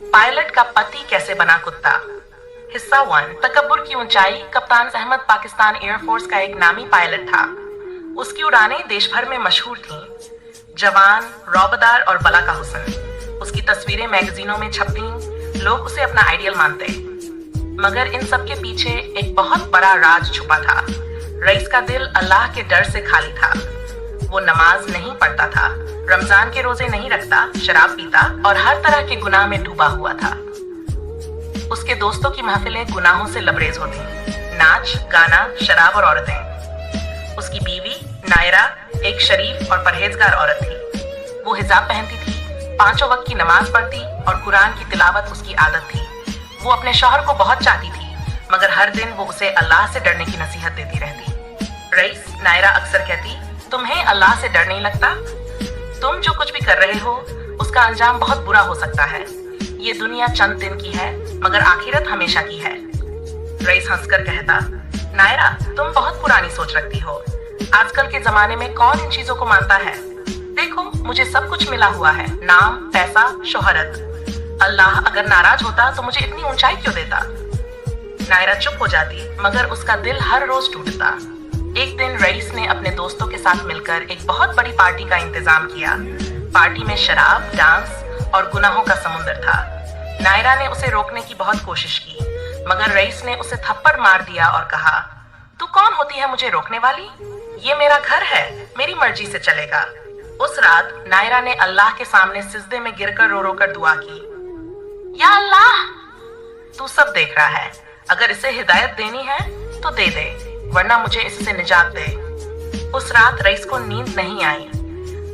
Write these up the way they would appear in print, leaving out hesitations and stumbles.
Pilot का पति कैसे बना कुत्ता। हिस्सा 1। तकब्बुर की ऊंचाई। कप्तान अहमद पाकिस्तान एयरफोर्स का एक नामी पायलट था। उसकी उड़ानें देश भर में मशहूर थीं। जवान, रौबदार और बला का हुस्न। उसकी तस्वीरें मैगजीनों में छपती, लोग उसे अपना आइडियल मानते। मगर इन सब के पीछे एक बहुत बड़ा राज छुपा था। रईस का दिल अल्लाह के डर से खाली था। वो नमाज नहीं पढ़ता था, रमजान के रोजे नहीं रखता, शराब पीता और हर तरह के गुनाह में डूबा हुआ था। उसके दोस्तों की महफिलें गुनाहों से लबरेज होती, नाच, गाना, शराब और औरतें। उसकी बीवी नायरा एक शरीफ और परहेजगार औरत थी। वो हिजाब पहनती थी, 5 वक्त की नमाज पढ़ती और कुरान की तिलावत उसकी आदत थी। वो अपने शौहर को बहुत चाहती थी, मगर हर दिन वो उसे अल्लाह से डरने की नसीहत देती रहती। रईस नायरा अक्सर कहती, तुम्हें अल्लाह से डर नहीं लगता? तुम जो कुछ भी कर रहे हो उसका अंजाम बहुत बुरा हो सकता है। ये दुनिया चंद दिन की है, मगर आखिरत हमेशा की है। रईस हंसकर कहता, नायरा तुम बहुत पुरानी सोच रखती हो। आजकल के जमाने में कौन इन चीजों को मानता है? देखो मुझे सब कुछ मिला हुआ है, नाम, पैसा, शोहरत। अल्लाह अगर नाराज होता तो मुझे इतनी ऊंचाई क्यों देता? नायरा चुप हो जाती, मगर उसका दिल हर रोज टूटता। एक दिन रईस ने अपने दोस्तों के साथ मिलकर एक बहुत बड़ी पार्टी का इंतजाम किया। पार्टी में शराब, डांस और गुनाहों का समुंदर था। नायरा ने उसे रोकने की बहुत कोशिश की, मगर रईस ने उसे थप्पड़ मार दिया और कहा, तू कौन होती है मुझे रोकने वाली? ये मेरा घर है, मेरी मर्जी से चलेगा। उस रात नायरा ने अल्लाह के सामने सिजदे में गिरकर रो रो कर दुआ की, या अल्लाह तू सब देख रहा है, अगर इसे हिदायत देनी है तो दे दे, वरना मुझे इससे निजात दे। उस रात रईस को नींद नहीं आई।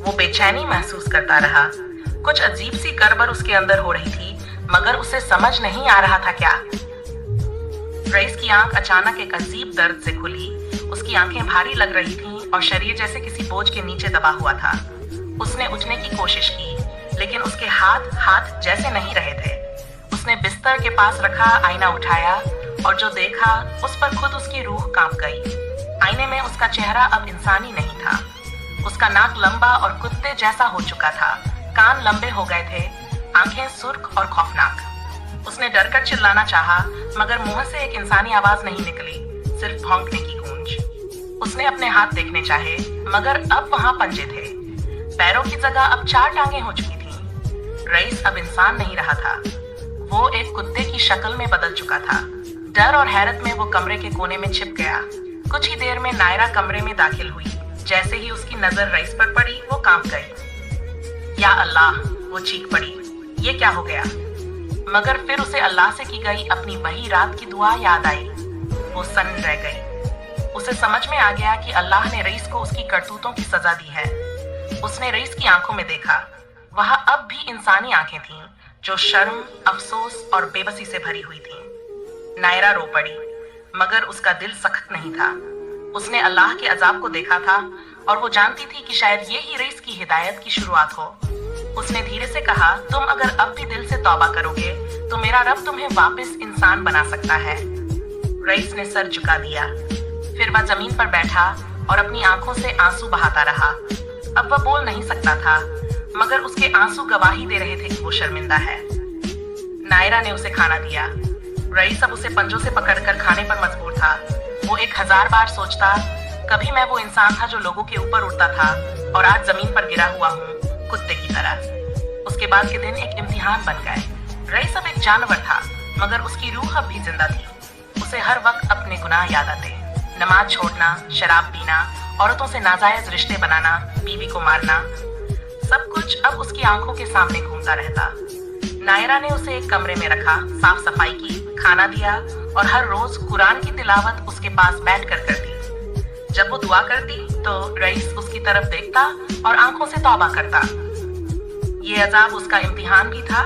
वो बेचैनी महसूस करता रहा। कुछ अजीब सी गड़बड़ उसके अंदर हो रही थी, मगर उसे समझ नहीं आ रहा था क्या। रईस की आंख अचानक एक अजीब दर्द से खुली। उसकी आंखें भारी लग रही थीं और शरीर जैसे किसी बोझ के नीचे दबा हुआ था। उसने उठने की कोशिश की, लेकिन उसके हाथ जैसे नहीं रहे थे। उसने बिस्तर के पास रखा आईना उठाया और जो देखा उस पर खुद उसकी रूह कांप गई। आईने में उसका चेहरा अब इंसानी नहीं था। उसका नाक लंबा और कुत्ते जैसा हो चुका था, कान लंबे हो गए थे, आंखें सुर्ख और खौफनाक। उसने डरकर चिल्लाना चाहा, मगर मुंह से एक इंसानी आवाज नहीं निकली, सिर्फ भौंकने की गूंज। उसने अपने हाथ देखने चाहे, मगर अब वहां पंजे थे। पैरों की जगह अब 4 टांगें हो चुकी थीं। रईस अब इंसान नहीं रहा था, वो एक कुत्ते की शक्ल में बदल चुका था। डर और हैरत में वो कमरे के कोने में छिप गया। कुछ ही देर में नायरा कमरे में दाखिल हुई। जैसे ही उसकी नजर रईस पर पड़ी, वो कांप गई। या अल्लाह, वो चीख पड़ी, ये क्या हो गया? मगर फिर उसे अल्लाह से की गई अपनी वही रात की दुआ याद आई। वो सन्न रह गई। उसे समझ में आ गया कि अल्लाह ने रईस को उसकी करतूतों की सजा दी है। उसने रईस की आंखों में देखा। वहां अब भी इंसानी आंखें थीं, जो शर्म, अफसोस और बेबसी से भरी हुई थीं। नायरा रो पड़ी, मगर उसका दिल सख्त नहीं था। उसने अल्लाह के अजाब को देखा था और वो जानती थी कि शायद ये ही रईस की हिदायत की शुरुआत हो। उसने धीरे से कहा, तुम अगर अब भी दिल से तौबा करोगे तो मेरा रब तुम्हें वापस इंसान बना सकता है। रईस ने सर झुका दिया। फिर वह जमीन पर बैठा और अपनी आंखों से आंसू बहाता रहा। अब वह बोल नहीं सकता था, मगर उसके आंसू गवाही दे रहे थे कि वो शर्मिंदा है। नायरा ने उसे खाना दिया। रईस अब उसे पंजों से पकड़कर खाने पर मजबूर था। वो 1000 बार सोचता, कभी मैं वो इंसान था जो लोगों के ऊपर उड़ता था और आज जमीन पर गिरा हुआ हूँ, कुत्ते की तरह। उसके बाद के दिन एक इम्तिहान बन गए। रईस अब एक जानवर था, मगर उसकी रूह अब भी जिंदा थी। उसे हर वक्त अपने गुनाह याद आते, नमाज छोड़ना, शराब पीना, औरतों से नाजायज रिश्ते बनाना, बीवी को मारना, सब कुछ अब उसकी आंखों के सामने घूमता रहता। नायरा ने उसे एक कमरे में रखा, साफ सफाई की, खाना दिया और हर रोज कुरान की तिलावत उसके पास बैठकर करती। जब वो दुआ करती तो रईस उसकी तरफ देखता और आंखों से तौबा करता। ये अजाब उसका इम्तिहान भी था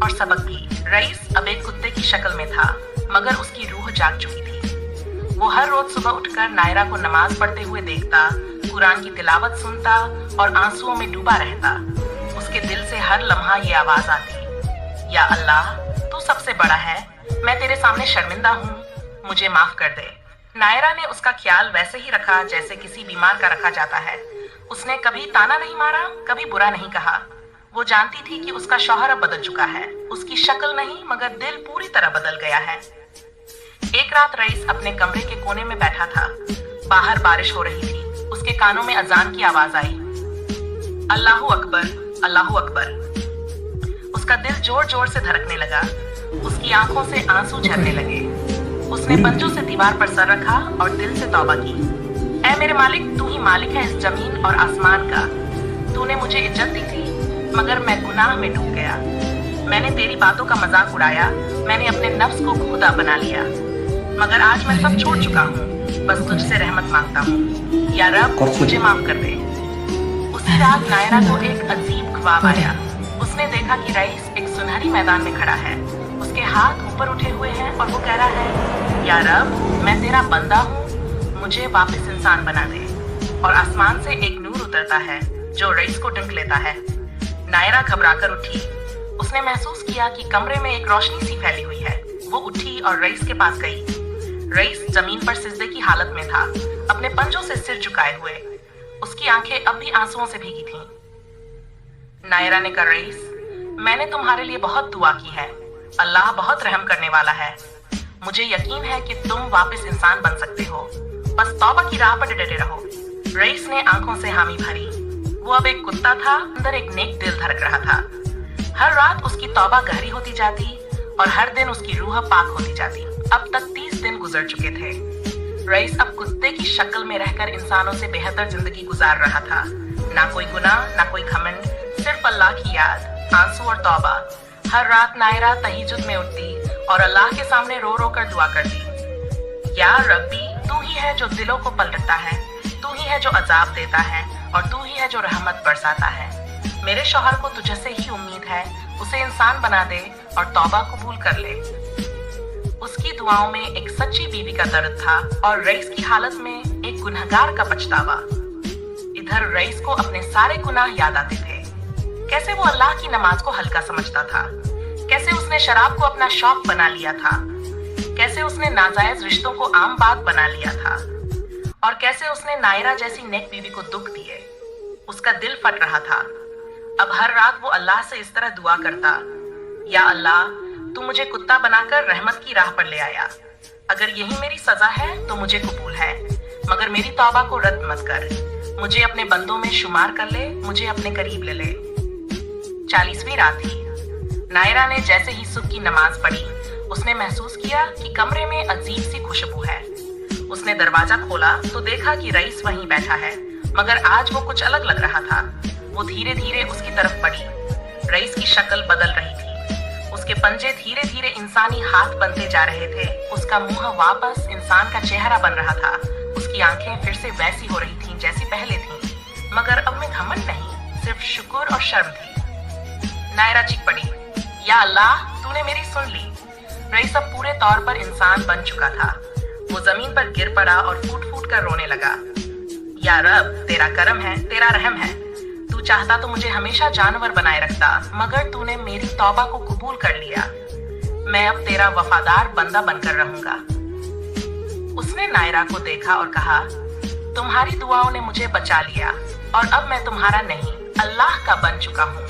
और सबक भी। रईस अब एक कुत्ते की शक्ल में था, मगर उसकी रूह जाग चुकी थी। वो हर रोज सुबह उठकर नायरा को नमाज पढ़ते हुए देखता, कुरान की तिलावत सुनता और आंसुओं में डूबा रहता। उसके दिल से हर लम्हा ये आवाज आती, या अल्लाह, तू सबसे बड़ा है, मैं तेरे सामने शर्मिंदा हूँ, मुझे माफ कर दे। नायरा ने उसका ख्याल वैसे ही रखा जैसे किसी बीमार का रखा जाता है। उसने कभी ताना नहीं मारा, कभी बुरा नहीं कहा। वो जानती थी कि उसका शौहर अब बदल चुका है। उसकी शक्ल नहीं मगर दिल पूरी तरह बदल गया है। एक रात रईस अपने कमरे के कोने में बैठा था। बाहर बारिश हो रही थी। उसके कानों में अजान की आवाज आई, अल्लाहू अकबर, अल्लाहू अकबर। उसका दिल जोर जोर से धड़कने लगा। उसकी आंखों से आंसू झरने लगे। उसने पंजों से दीवार पर सर रखा और दिल से तौबा की। ऐ मेरे मालिक, तू ही मालिक है इस जमीन और आसमान का। तूने मुझे इज्जत दी थी मगर मैं गुनाह में डूब गया। मैंने तेरी बातों का मजाक उड़ाया। मैंने अपने नफ्स को खुदा बना लिया। मगर आज मैं सब छोड़ चुका हूँ। बस तुझसे रहमत मांगता हूँ। या रब, मुझे माफ कर दे। उसी रात नायरा को एक अजीब ख्वाब आया। उसने देखा कि रईस एक सुनहरी मैदान में खड़ा है। उसके हाथ ऊपर उठे हुए हैं और वो कह रहा है, या रब, मैं तेरा बंदा हूँ, मुझे वापस इंसान बना दे। और आसमान से एक नूर उतरता है जो रईस को ढंक लेता है। नायरा घबराकर उठी। उसने महसूस किया कि कमरे में एक रोशनी सी फैली हुई है। वो उठी और रईस के पास गई। रईस जमीन पर सिजदे की हालत में था, अपने पंजों से सिर झुकाए हुए। उसकी आंखें अब भी आंसुओं से भीगी थीं। नायरा ने कहा, रईस, मैंने तुम्हारे लिए बहुत दुआ की है। अल्लाह बहुत रहम करने वाला है। मुझे यकीन है कि तुम वापस इंसान बन सकते हो। बस तौबा की राह पर डटे रहो। रईस ने आंखों से हामी भरी। वो अब एक कुत्ता था, अंदर एक नेक दिल धड़क रहा था। हर रात उसकी तौबा गहरी होती जाती और हर दिन उसकी रूह पाक होती जाती। अब तक 30 दिन गुजर चुके थे। रईस अब कुत्ते की शक्ल में रहकर इंसानों से बेहतर जिंदगी गुजार रहा था। ना कोई गुनाह, ना कोई घमंड, सिर्फ अल्लाह की याद, आंसू और तौबा। हर रात नायरा तहज्जुद में उठती और अल्लाह के सामने रो रो कर दुआ करती, या रब्बी, तू ही है जो दिलों को पलटता है, तू ही है जो अजाब देता है और तू ही है जो रहमत बरसाता है। मेरे शौहर को तुझे से ही उम्मीद है, उसे इंसान बना दे और तौबा कबूल कर ले। उसकी दुआओं में एक सच्ची बीवी का दर्द था और रईस की हालत में एक गुनहगार का पछतावा। इधर रईस को अपने सारे गुनाह याद आते थे। कैसे वो अल्लाह की नमाज को हल्का समझता था, कैसे उसने शराब को अपना शौक बना लिया था, कैसे उसने नाजायज रिश्तों को आम बात बना लिया था और कैसे उसने नायरा जैसी नेक बीवी को दुख दिए। उसका दिल फट रहा था। अब हर रात वो अल्लाह से इस तरह दुआ करता, या अल्लाह, तू मुझे कुत्ता बनाकर रहमत की राह पर ले आया। अगर यही मेरी सजा है तो मुझे कबूल है, मगर मेरी तौबा को रद्द मत कर। मुझे अपने बंदों में शुमार कर ले, मुझे अपने करीब ले ले। 40वीं रात थी। नायरा ने जैसे ही सुबह की नमाज पढ़ी, उसने महसूस किया कि कमरे में अजीब सी खुशबू है। उसने दरवाजा खोला तो देखा कि रईस वहीं बैठा है, मगर आज वो कुछ अलग लग रहा था। वो धीरे धीरे उसकी तरफ बढ़ी। रईस की शक्ल बदल रही थी। उसके पंजे धीरे धीरे इंसानी हाथ बनते जा रहे थे। उसका मुंह वापस इंसान का चेहरा बन रहा था। उसकी आंखें फिर से वैसी हो रही थीं जैसी पहले थीं, मगर अब में घमंड नहीं, सिर्फ शुक्र और शर्म थी। नायरा चीख पड़ी, या अल्लाह, तूने मेरी सुन ली। रईस अब पूरे तौर पर इंसान बन चुका था। वो जमीन पर गिर पड़ा और फूट फूट कर रोने लगा। या रब, तेरा करम है, तेरा रहम है। तू चाहता तो मुझे हमेशा जानवर बनाए रखता, मगर तूने मेरी तौबा को कबूल कर लिया। मैं अब तेरा वफादार बंदा बनकर रहूंगा। उसने नायरा को देखा और कहा, तुम्हारी दुआओं ने मुझे बचा लिया और अब मैं तुम्हारा नहीं, अल्लाह का बन चुका हूँ।